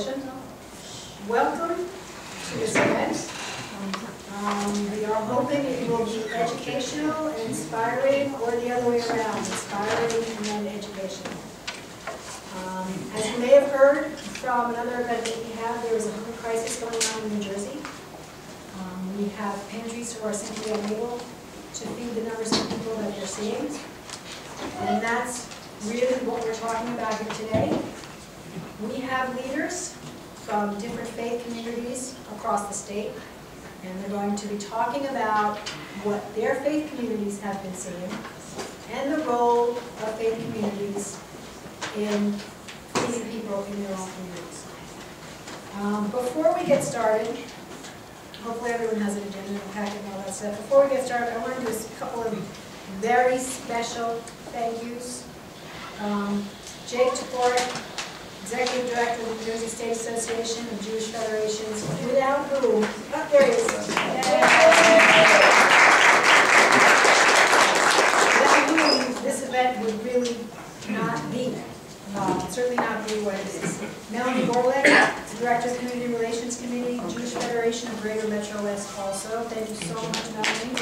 motion. Welcome to this event. We are hoping it will be educational and inspiring, or the other way around, inspiring and then educational. As you may have heard from another event that we have, there is a hunger crisis going on in New Jersey. We have pantries who are simply unable to feed the numbers of people that they're seeing. And that's really what we're talking about here today. We have leaders from different faith communities across the state, and they're going to be talking about what their faith communities have been seeing and the role of faith communities in feeding people in their own communities. Before we get started, hopefully everyone has an agenda and packet and all that stuff. Before we get started, I want to do a couple of very special thank yous. Jake Toporek, Executive Director of the New Jersey State Association of Jewish Federations, without whom, oh, there he is. Without whom this event would really not be. Certainly not be what it is. Melanie Gorlick, Director of Community Relations Committee, Jewish Federation of Greater Metro West also. Thank you so much, Melanie.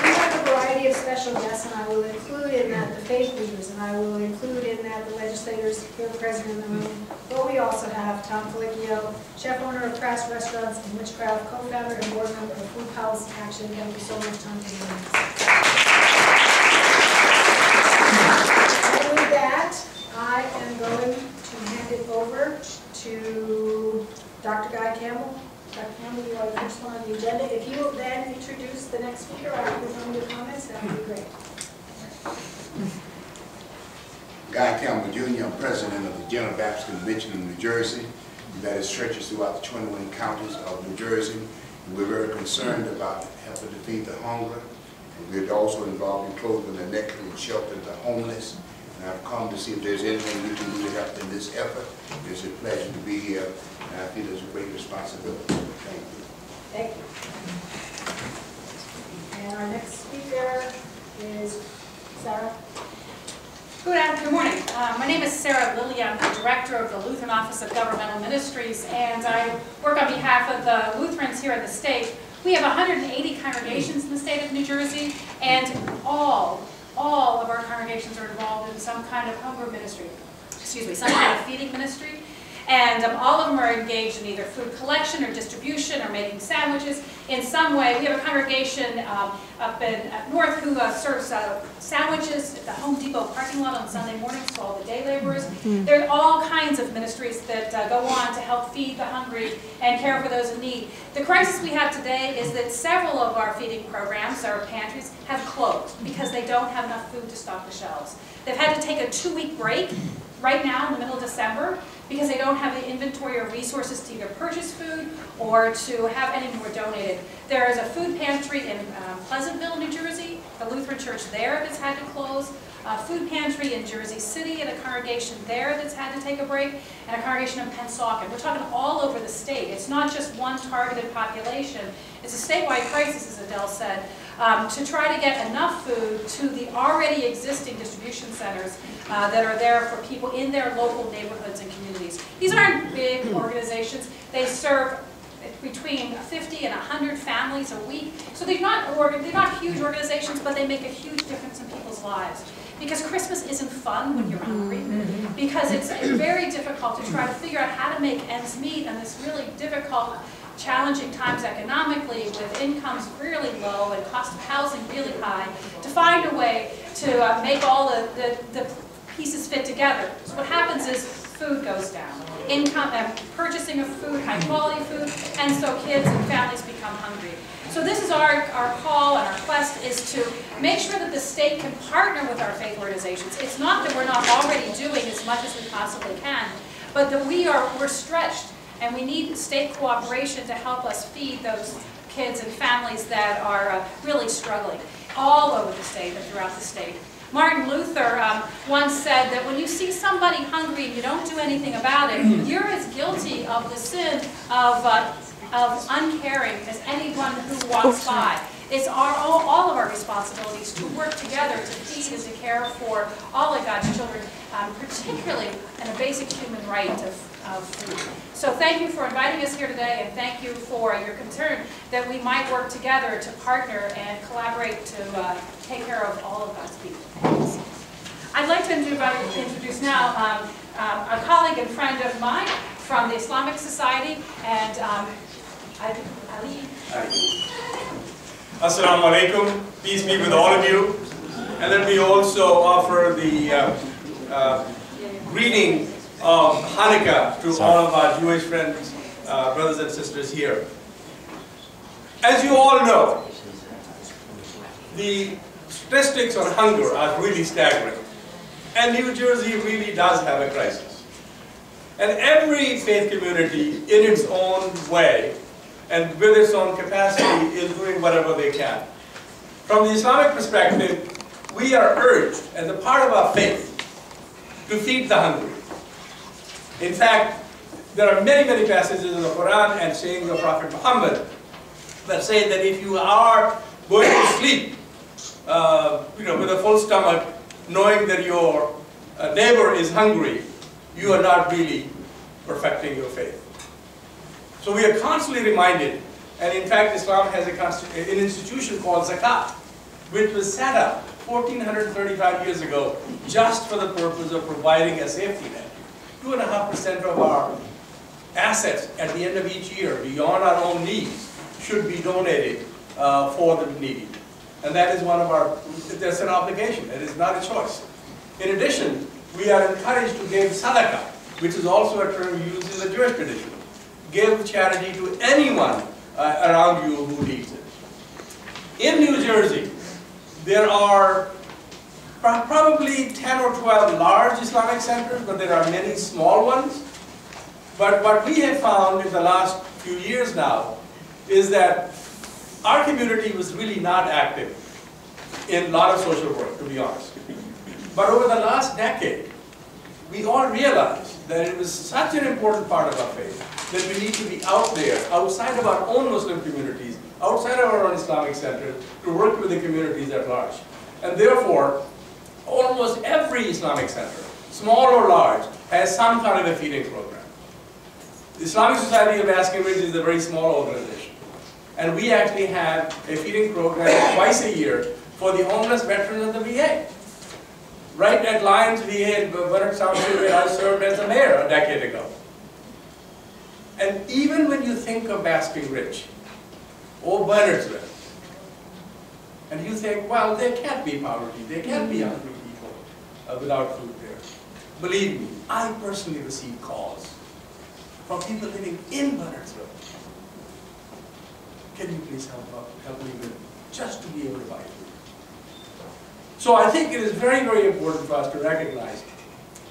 We have a variety of special guests, and I will include in that the faith leaders, and I will include in that the legislators here present in the room. But we also have Tom Colicchio, chef owner of Crass Restaurants in Witchcraft, co-founder and board member of Food Policy Action. Thank you so much, Tom, for joining us. And with that, I am going to hand it over to Dr. Guy Campbell. Dr. Campbell, you are the first one on the agenda. If you will then introduce the next speaker after some of your comments, that would be great. Guy Campbell Jr., I'm president of the General Baptist Convention in New Jersey. That is churches throughout the 21 counties of New Jersey. And we're very concerned about helping to feed the hungry. And we're also involved in clothing the naked and sheltering the homeless. And I've come to see if there's anything we can do to help in this effort. It's a pleasure to be here, and I feel it's a great responsibility. Thank you. Thank you. And our next speaker is Sarah. Good morning. My name is Sarah Lilly. I'm the director of the Lutheran Office of Governmental Ministries, and I work on behalf of the Lutherans here in the state. We have 180 congregations in the state of New Jersey, and all of our congregations are involved in some kind of hunger ministry, some kind of feeding ministry. And all of them are engaged in either food collection or distribution or making sandwiches in some way. We have a congregation up in north who serves sandwiches at the Home Depot parking lot on Sunday mornings to all the day laborers. There are all kinds of ministries that go on to help feed the hungry and care for those in need. The crisis we have today is that several of our feeding programs, our pantries, have closed because they don't have enough food to stock the shelves. They've had to take a 2-week break right now in the middle of December because they don't have the inventory or resources to either purchase food or to have any more donated. There is a food pantry in Pleasantville, New Jersey, the Lutheran church there that's had to close, a food pantry in Jersey City and a congregation there that's had to take a break, and a congregation in Pennsauken. We're talking all over the state. It's not just one targeted population. It's a statewide crisis, as Adele said, to try to get enough food to the already existing distribution centers that are there for people in their local neighborhoods and communities. These aren't big organizations. They serve between 50 and 100 families a week. So they're not huge organizations, but they make a huge difference in people's lives. Because Christmas isn't fun when you're hungry. Because it's very difficult to try to figure out how to make ends meet in this really difficult, challenging times economically, with incomes really low and cost of housing really high, to find a way to make all the pieces fit together. So what happens is food goes down. Income, purchasing of food, high quality food, and so kids and families become hungry. So this is our call and our quest is to make sure that the state can partner with our faith organizations. It's not that we're not already doing as much as we possibly can, but that we're stretched and we need state cooperation to help us feed those kids and families that are really struggling all over the state and throughout the state. Martin Luther once said that when you see somebody hungry and you don't do anything about it, you're as guilty of the sin of uncaring as anyone who walks by. It's all of our responsibilities to work together to feed and to care for all of God's children, particularly in a basic human right of food. So thank you for inviting us here today, and thank you for your concern that we might work together to partner and collaborate to take care of all of God's people. I'd like to introduce now a colleague and friend of mine from the Islamic Society, and Ali. Assalamu alaikum, peace be with all of you. And let me also offer the greeting of Hanukkah to all of our Jewish friends, brothers and sisters here. As you all know, the statistics on hunger are really staggering. And New Jersey really does have a crisis. And every faith community, in its own way, and with its own capacity, is doing whatever they can. From the Islamic perspective, we are urged, as a part of our faith, to feed the hungry. In fact, there are many, many passages in the Quran and sayings of Prophet Muhammad that say that if you are going to sleep with a full stomach, knowing that your neighbor is hungry, you are not really perfecting your faith. So we are constantly reminded, and in fact Islam has an institution called zakat, which was set up 1435 years ago just for the purpose of providing a safety net. 2.5% of our assets at the end of each year, beyond our own needs, should be donated for the needy. And that is one of our, that's an obligation, it is not a choice. In addition, we are encouraged to give sadaqah, which is also a term used in the Jewish tradition. Give charity to anyone around you who needs it. In New Jersey, there are probably 10 or 12 large Islamic centers, but there are many small ones. But what we have found in the last few years now is that our community was really not active in a lot of social work, to be honest. But over the last decade, we all realized that it was such an important part of our faith that we need to be out there, outside of our own Muslim communities, outside of our own Islamic centers, to work with the communities at large. And therefore, almost every Islamic center, small or large, has some kind of a feeding program. The Islamic Society of Basking Ridge is a very small organization. And we actually have a feeding program twice a year for the homeless veterans of the VA. Right at Lyons VA in Bernard Township, where I served as a mayor a decade ago. And even when you think of Basking Ridge, or Bernardsville, and you think, well, there can't be poverty, there can't be hungry people without food there. Believe me, I personally receive calls from people living in Bernardsville. Can you please help me with just to be able to buy food? So I think it is very, very important for us to recognize.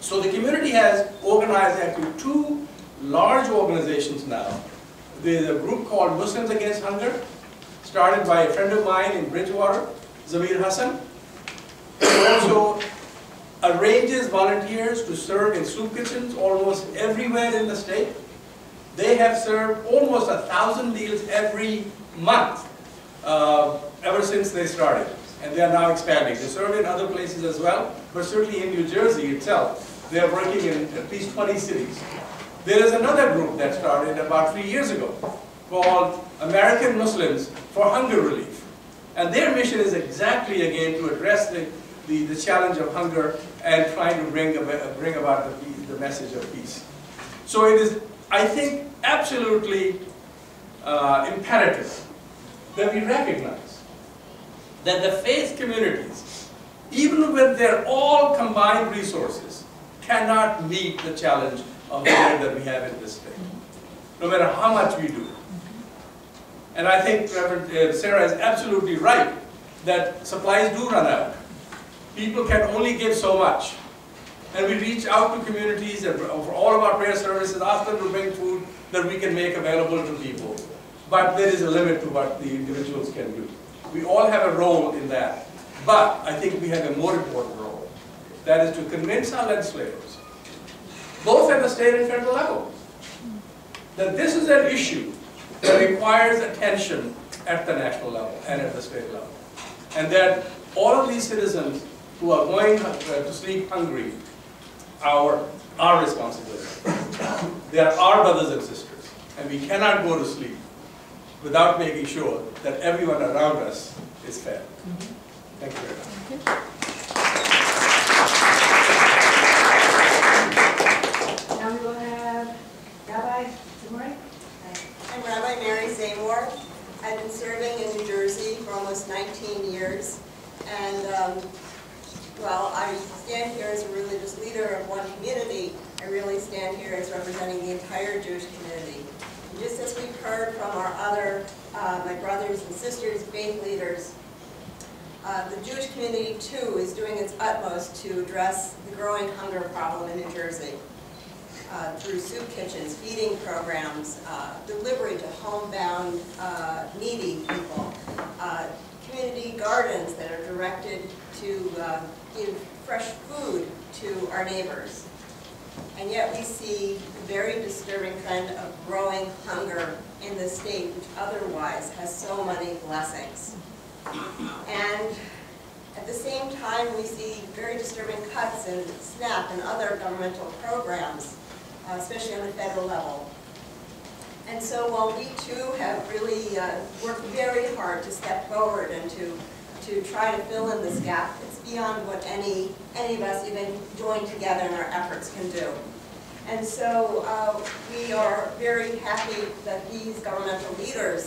So the community has organized actually two large organizations now. There's a group called Muslims Against Hunger, started by a friend of mine in Bridgewater, Zamir Hassan. He also arranges volunteers to serve in soup kitchens almost everywhere in the state. They have served almost 1,000 meals every month ever since they started. And they are now expanding. They serve in other places as well, but certainly in New Jersey itself, they are working in at least 20 cities. There is another group that started about 3 years ago called American Muslims for Hunger Relief. And their mission is exactly, again, to address the challenge of hunger and trying to bring about the message of peace. So it is, I think, absolutely imperative that we recognize that the faith communities, even with their all combined resources, cannot meet the challenge of hunger that we have in this state, no matter how much we do. And I think Reverend Sarah is absolutely right that supplies do run out. People can only give so much. And we reach out to communities and for all of our prayer services, ask them to bring food that we can make available to people. But there is a limit to what the individuals can do. We all have a role in that. But I think we have a more important role. That is to convince our legislators, both at the state and federal level, that this is an issue that requires attention at the national level and at the state level. And that all of these citizens who are going to sleep hungry are our responsibility. They are our brothers and sisters, and we cannot go to sleep without making sure that everyone around us is fed. Thank you very much. Now we will have Rabbi Zamori. I'm Rabbi Mary Zamor. I've been serving in New Jersey for almost 19 years. And while I stand here as a religious leader of one community, I really stand here as representing the entire Jewish community. And just as we've heard from our other, my brothers and sisters, faith leaders, the Jewish community too is doing its utmost to address the growing hunger problem in New Jersey. Through soup kitchens, feeding programs, delivery to homebound needy people, community gardens that are directed to give fresh food to our neighbors. And yet we see a very disturbing trend of growing hunger in the state, which otherwise has so many blessings. And at the same time, we see very disturbing cuts in SNAP and other governmental programs, especially on the federal level. And so while we too have really worked very hard to step forward and to try to fill in this gap, it's beyond what any of us even joined together in our efforts can do. And so we are very happy that these governmental leaders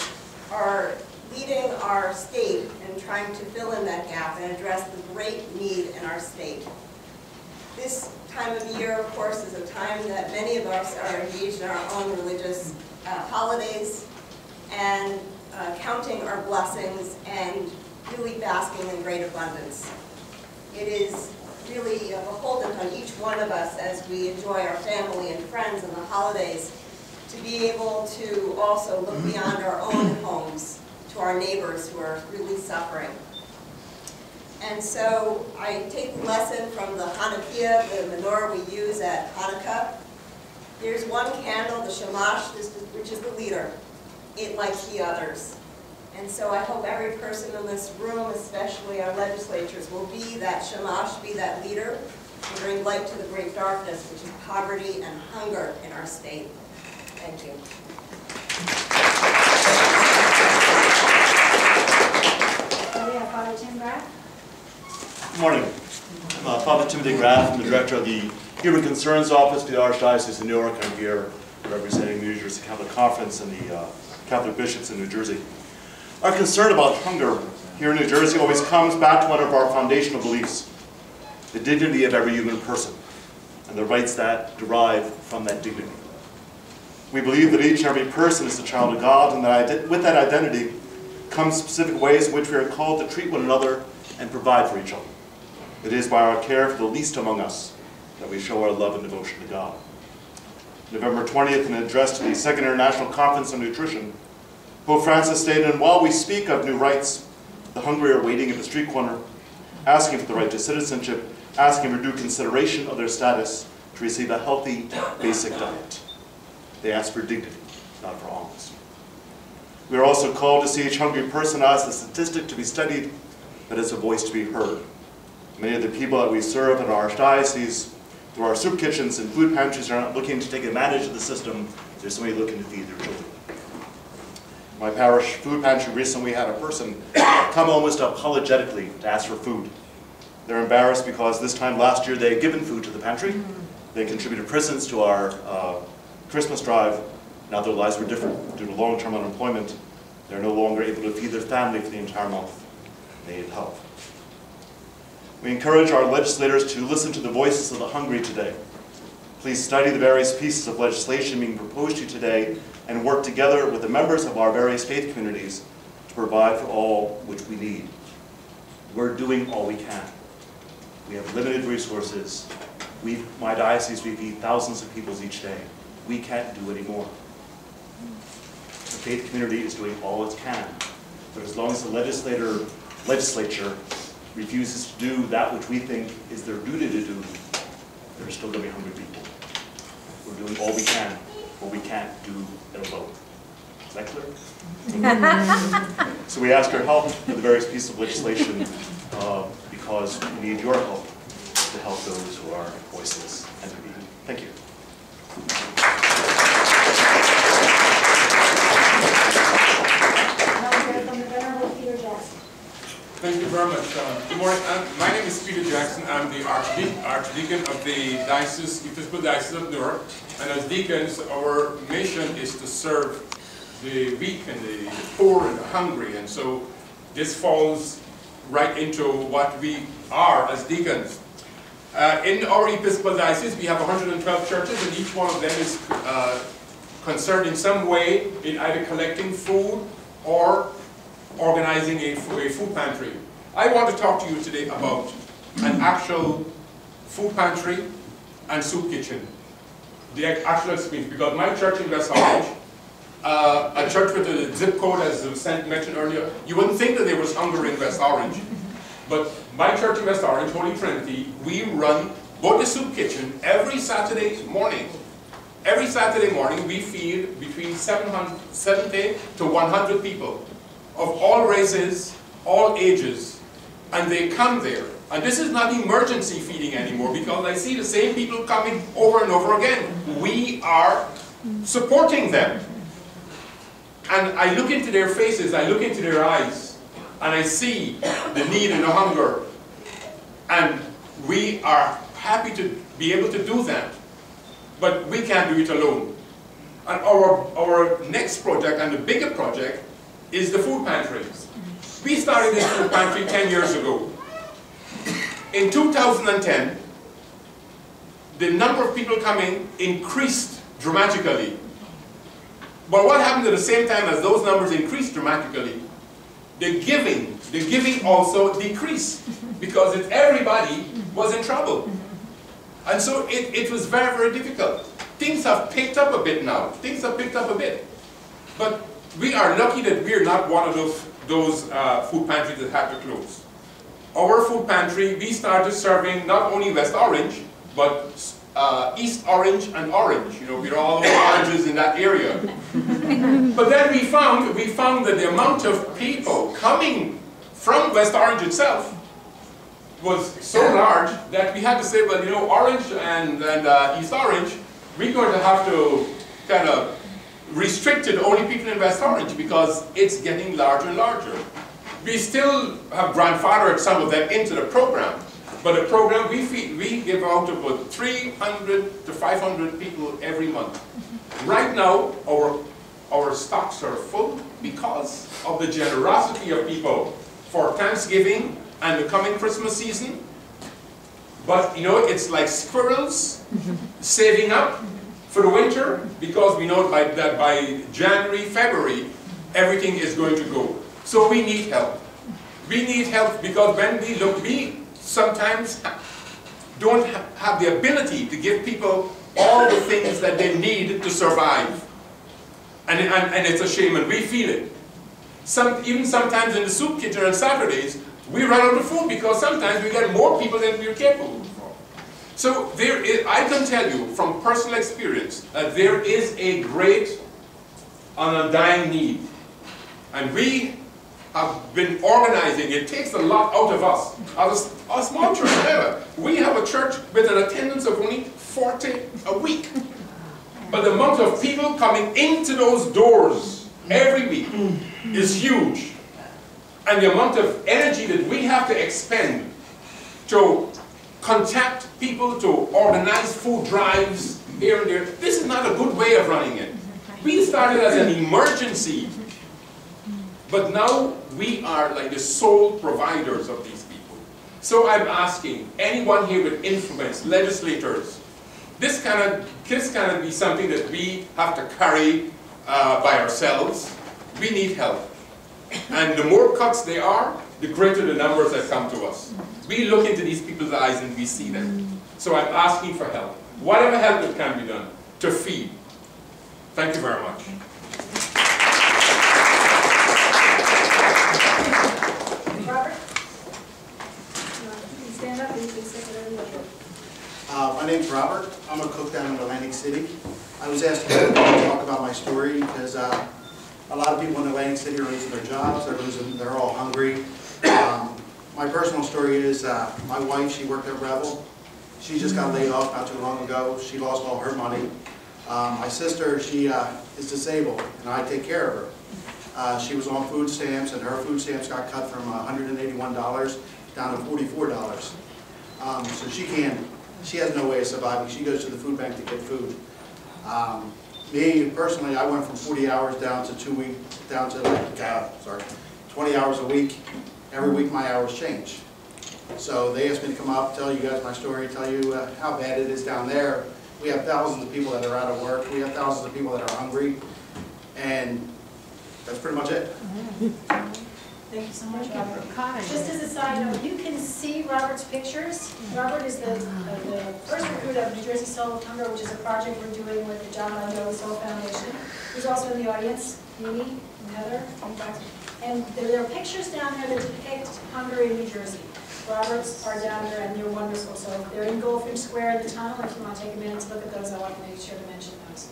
are leading our state and trying to fill in that gap and address the great need in our state. This time of year, of course, is a time that many of us are engaged in our own religious holidays and counting our blessings and really basking in great abundance. It is really beholden on each one of us as we enjoy our family and friends and the holidays to be able to also look beyond our own homes to our neighbors who are really suffering. And so I take the lesson from the Hanukkah, the menorah we use at Hanukkah. There's one candle, the shamash, which is the leader. It lights the others. And so I hope every person in this room, especially our legislatures, will be that shamash, be that leader, and bring light to the great darkness, which is poverty and hunger in our state. Thank you. We have Father Tim Graff. Good morning. I'm Father Timothy Graff. I'm the director of the Human Concerns Office for the Archdiocese of Newark. I'm here representing the New Jersey Catholic Conference and the Catholic bishops in New Jersey. Our concern about hunger here in New Jersey always comes back to one of our foundational beliefs, the dignity of every human person and the rights that derive from that dignity. We believe that each and every person is a child of God, and that with that identity comes specific ways in which we are called to treat one another and provide for each other. It is by our care for the least among us that we show our love and devotion to God. November 20th, in an address to the Second International Conference on Nutrition, Pope Francis stated, "And while we speak of new rights, the hungry are waiting at the street corner, asking for the right to citizenship, asking for due consideration of their status to receive a healthy, basic diet. They ask for dignity, not for alms." We are also called to see each hungry person not as a statistic to be studied, but as a voice to be heard. Many of the people that we serve in our archdiocese, through our soup kitchens and food pantries, are not looking to take advantage of the system. They're simply looking to feed their children. My parish food pantry recently had a person come almost apologetically to ask for food. They're embarrassed because this time last year they had given food to the pantry. They contributed presents to our Christmas drive. Now their lives were different. Due to long-term unemployment, they're no longer able to feed their family for the entire month. They need help. We encourage our legislators to listen to the voices of the hungry today. Please study the various pieces of legislation being proposed to you today and work together with the members of our various faith communities to provide for all which we need. We're doing all we can. We have limited resources. My diocese, we feed thousands of people each day. We can't do any more. The faith community is doing all it can. But as long as the legislature refuses to do that which we think is their duty to do, there are still going to be hungry people. We're doing all we can, but we can't do it alone. Is that clear? So we ask your help with the various pieces of legislation because we need your help to help those who are voiceless and to be. Thank you. Now we're from the Venerable Peter Jackson. Thank you very much. Good morning. My name is Peter Jackson. I'm the Archdeacon of the Episcopal Diocese of Newark. And as deacons, our mission is to serve the weak and the poor and the hungry. And so this falls right into what we are as deacons. In our Episcopal Diocese, we have 112 churches, and each one of them is concerned in some way in either collecting food or organizing a food pantry. I want to talk to you today about an actual food pantry and soup kitchen. The actual experience, because my church in West Orange, a church with a zip code, as was mentioned earlier, you wouldn't think that there was hunger in West Orange. But my church in West Orange, Holy Trinity, we run both the soup kitchen every Saturday morning. Every Saturday morning we feed between 70 to 100 people of all races, all ages, and they come there. And this is not emergency feeding anymore, because I see the same people coming over and over again. We are supporting them. And I look into their faces, I look into their eyes, and I see the need and the hunger. And we are happy to be able to do that. But we can't do it alone. And our next project, and the bigger project, is the food pantry. We started this food pantry 10 years ago. In 2010, the number of people coming increased dramatically. But what happened at the same time as those numbers increased dramatically? The giving also decreased, because everybody was in trouble. And so it was very, very difficult. Things have picked up a bit now. Things have picked up a bit. But we are lucky that we're not one of those food pantries that had to close. Our food pantry, we started serving not only West Orange, but East Orange and Orange. You know, we're all oranges in that area. But then we found that the amount of people coming from West Orange itself was so large that we had to say, well, you know, Orange and East Orange, we're going to have to kind of restrict it to only people in West Orange, because it's getting larger and larger. We still have grandfathered some of them into the program, but the program we give out to about 300 to 500 people every month. Right now, our stocks are full because of the generosity of people for Thanksgiving and the coming Christmas season. But you know, it's like squirrels saving up for the winter, because we know that by January, February, everything is going to go. So we need help. We need help because when we look, we sometimes don't have the ability to give people all the things that they need to survive. And it's a shame, and we feel it. Even sometimes in the soup kitchen on Saturdays, we run out of food because sometimes we get more people than we're capable of. So I can tell you from personal experience that there is a great and undying need. And we have been organizing. It takes a lot out of us. As a small church, however, we have a church with an attendance of only 40 a week. But the amount of people coming into those doors every week is huge. And the amount of energy that we have to expend to contact people, to organize food drives here and there, this is not a good way of running it. We started as an emergency, but now we are like the sole providers of these people. So I'm asking anyone here with influence, legislators, this cannot be something that we have to carry by ourselves. We need help. And the more cuts there are, the greater the numbers that come to us. We look into these people's eyes and we see them. So I'm asking for help. Whatever help that can be done to feed. Thank you very much. Robert? You can stand up and you can sit whatever you want. My name's Robert. I'm a cook down in Atlantic City. I was asked to talk about my story because A lot of people in Atlantic City are losing their jobs, they're all hungry. My personal story is my wife, she worked at Rebel. She just got laid off not too long ago. She lost all her money. My sister, she is disabled, and I take care of her. She was on food stamps, and her food stamps got cut from $181 down to $44. So she has no way of surviving. She goes to the food bank to get food. Me, personally, I went from 40 hours down to 20 hours a week. Every week my hours change. So they asked me to come up, tell you guys my story, tell you how bad it is down there. We have thousands of people that are out of work. We have thousands of people that are hungry. And that's pretty much it. Thank you so much, Robert. Just as a side note, you can see Robert's pictures. Robert is the first recruit of New Jersey Soul of Hunger, which is a project we're doing with the John Lando Soul Foundation. He's also in the audience, Mimi and Heather. And there are pictures down there that depict hunger in New Jersey. Robert's are down there, and they're wonderful. So they're in Goldfinch Square in the tunnel. If you want to take a minute to look at those, I want to make sure to mention those.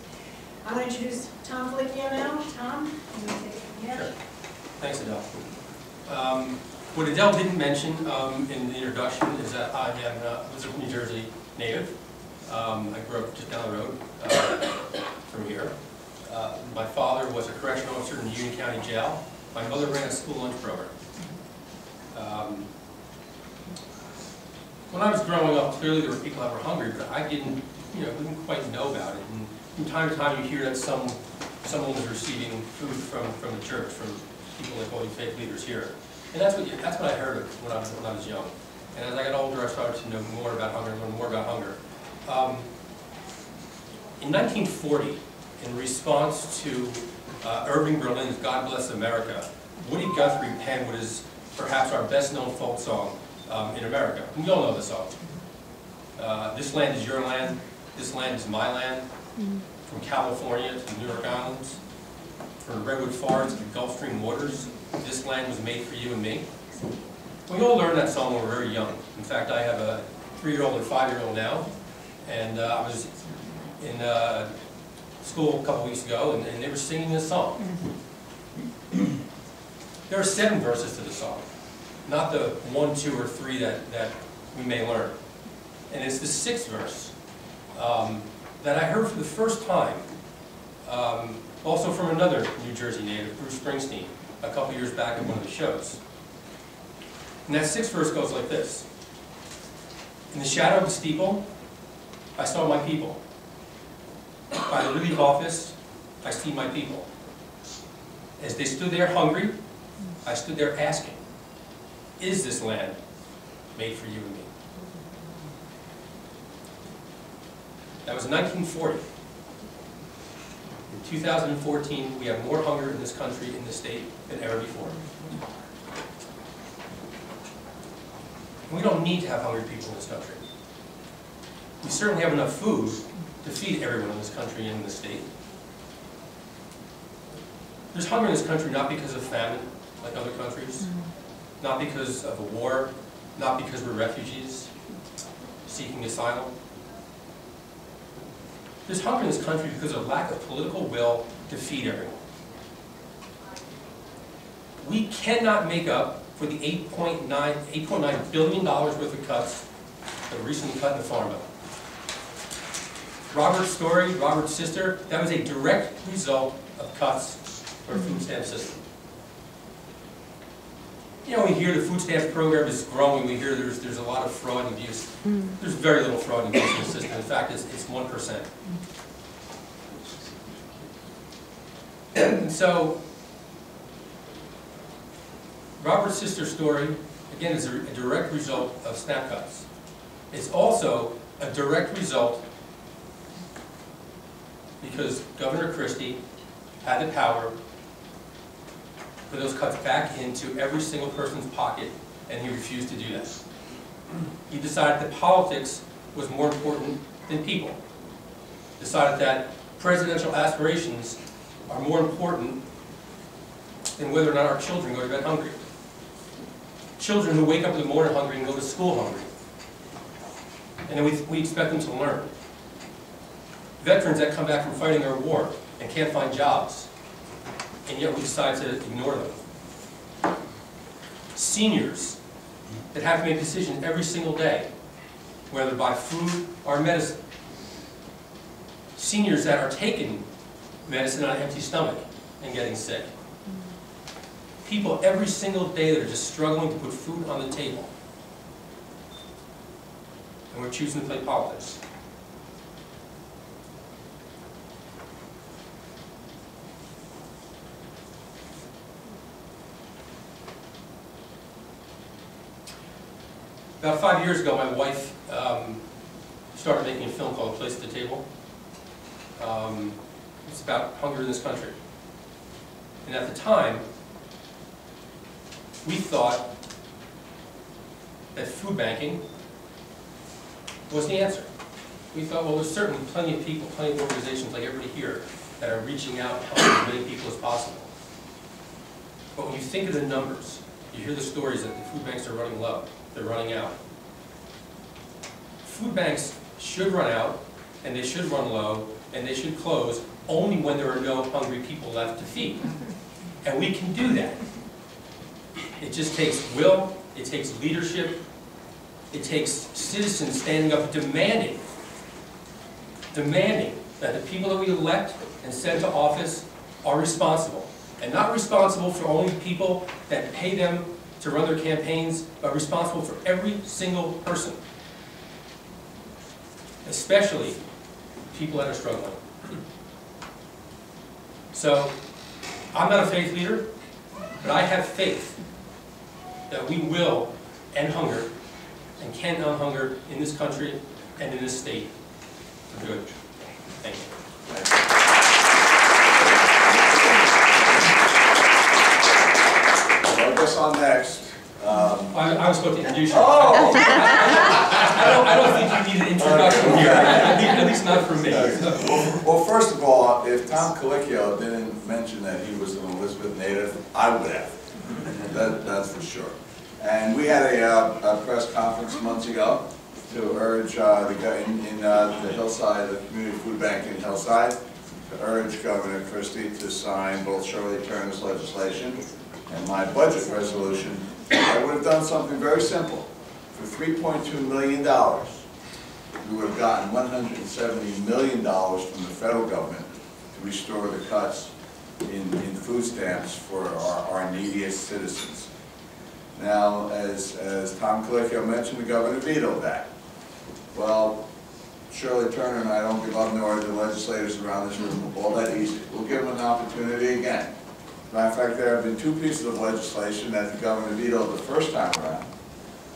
I'm going to introduce Tom Felicchio now. Tom, you want to take it from here? Sure. Thanks, Adele. What Adele didn't mention in the introduction is that I was a New Jersey native. I grew up just down the road from here. My father was a correctional officer in the Union County Jail. My mother ran a school lunch program. When I was growing up, clearly there were people that were hungry, but I didn't quite know about it. And from time to time, you hear that someone was receiving food from the church, from people like all you faith leaders here. And that's what I heard of when I was young. And as I got older, I started to know more about hunger, learn more about hunger. In 1940, in response to Irving Berlin's God Bless America, Woody Guthrie penned what is perhaps our best-known folk song in America. We all know the song. This land is your land, this land is my land. From California to the New York Islands, from Redwood Forest to the Gulf Stream waters, this land was made for you and me. We all learned that song when we were very young. In fact, I have a 3-year-old and a 5-year-old now, and I was in school a couple weeks ago, and they were singing this song. There are 7 verses to the song, not the 1, 2, or 3 that we may learn. And it's the 6th verse that I heard for the first time, also from another New Jersey native, Bruce Springsteen, a couple years back at one of the shows. And that 6th verse goes like this. In the shadow of the steeple, I saw my people. By the relief office, I see my people. As they stood there hungry, I stood there asking, is this land made for you and me? That was 1940. In 2014, we have more hunger in this country, in this state, than ever before. We don't need to have hungry people in this country. We certainly have enough food to feed everyone in this country and in this state. There's hunger in this country not because of famine, like other countries, not because of a war, not because we're refugees seeking asylum. There's hunger in this country because of lack of political will to feed everyone. We cannot make up for the $8.9 billion worth of cuts that were recently cut in the Farm Bill. Robert's story, Robert's sister, that was a direct result of cuts to our food stamp system. You know, we hear the food stamps program is growing, we hear there's a lot of fraud and abuse. There's very little fraud and abuse in the system. In fact, it's 1%. And so, Robert's sister's story, again, is a direct result of SNAP cuts. It's also a direct result because Governor Christie had the power to put those cuts back into every single person's pocket, and he refused to do that. He decided that politics was more important than people. Decided that presidential aspirations are more important than whether or not our children go to bed hungry. Children who wake up in the morning hungry and go to school hungry. And then we expect them to learn. Veterans that come back from fighting our war and can't find jobs. and yet we decide to ignore them. Seniors that have to make decisions every single day, whether to buy food or medicine. Seniors that are taking medicine on an empty stomach and getting sick. People every single day that are just struggling to put food on the table. And we're choosing to play politics. About 5 years ago, my wife started making a film called A Place at the Table. It's about hunger in this country. And at the time, we thought that food banking was the answer. We thought, well, there's certainly plenty of people, plenty of organizations like everybody here that are reaching out and helping as many people as possible. But when you think of the numbers, you hear the stories that the food banks are running low, they're running out. Food banks should run out, and they should run low, and they should close only when there are no hungry people left to feed. And we can do that. It just takes will, it takes leadership, it takes citizens standing up demanding that the people that we elect and send to office are responsible. And not responsible for only people that pay them to run their campaigns, but responsible for every single person. Especially people that are struggling. So, I'm not a faith leader, but I have faith that we will end hunger and can end hunger in this country and in this state for good. Thank you. Well, I guess on next. I was supposed to introduce you. Oh! I don't think you need an introduction here, at least not from me. Well, first of all, if Tom Colicchio didn't mention that he was an Elizabeth native, I would have. That's for sure. And we had a press conference months ago to urge the guy in the Hillside, the community food bank in Hillside, to urge Governor Christie to sign both Shirley Turner's legislation and my budget resolution. I would have done something very simple. For $3.2 million, we would have gotten $170 million from the federal government to restore the cuts in food stamps for our neediest citizens. Now, as Tom Colicchio mentioned, the governor vetoed that. Well, Shirley Turner and I don't give up, nor the legislators around this room, all that easy. We'll give them an opportunity again. Matter of fact, there have been 2 pieces of legislation that the governor vetoed the first time around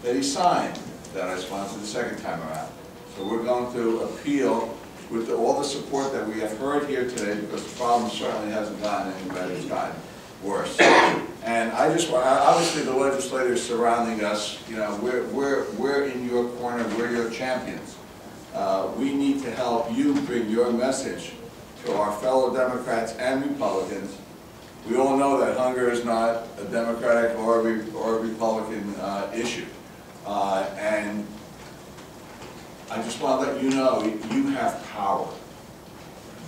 that he signed, that I sponsored the second time around. So we're going to appeal with all the support that we have heard here today, because the problem certainly hasn't gotten any better, it's gotten worse. And I just want, obviously the legislators surrounding us, you know, we're in your corner, we're your champions. We need to help you bring your message to our fellow Democrats and Republicans. We all know that hunger is not a Democratic or a Republican issue. And I just want to let you know, you have power.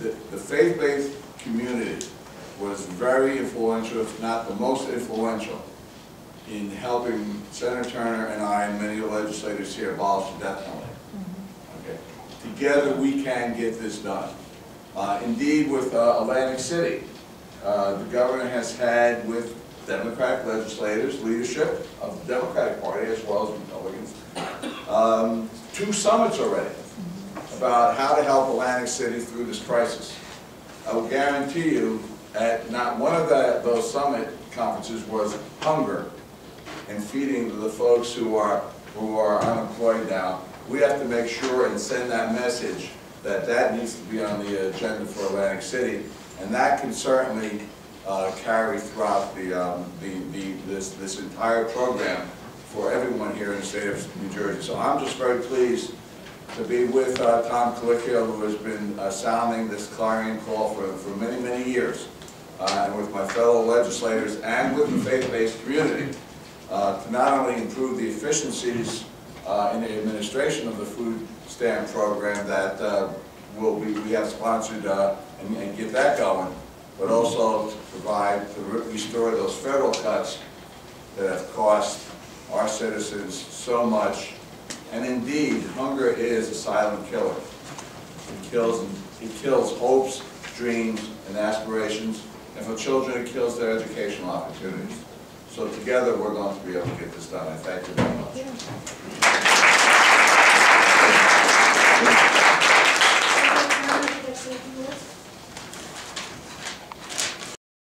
The faith-based community was very influential, if not the most influential, in helping Senator Turner and I and many of the legislators here abolish the death penalty. Okay. Together we can get this done. Indeed, with Atlantic City, the governor has had with Democratic legislators, leadership of the Democratic Party as well as Republicans, 2 summits already about how to help Atlantic City through this crisis. I will guarantee you that not one of those summit conferences was hunger and feeding the folks who are unemployed now. We have to make sure and send that message that needs to be on the agenda for Atlantic City, and that can certainly carry throughout this entire program for everyone here in the state of New Jersey. So I'm just very pleased to be with Tom Colicchio, who has been sounding this clarion call for many, many years, and with my fellow legislators and with the faith-based community to not only improve the efficiencies in the administration of the food stamp program that we have sponsored and get that going, but also to provide, to restore those federal cuts that have cost our citizens so much. And indeed, hunger is a silent killer. It kills hopes, dreams, and aspirations, and for children it kills their educational opportunities. So together we're going to be able to get this done. I thank you very much.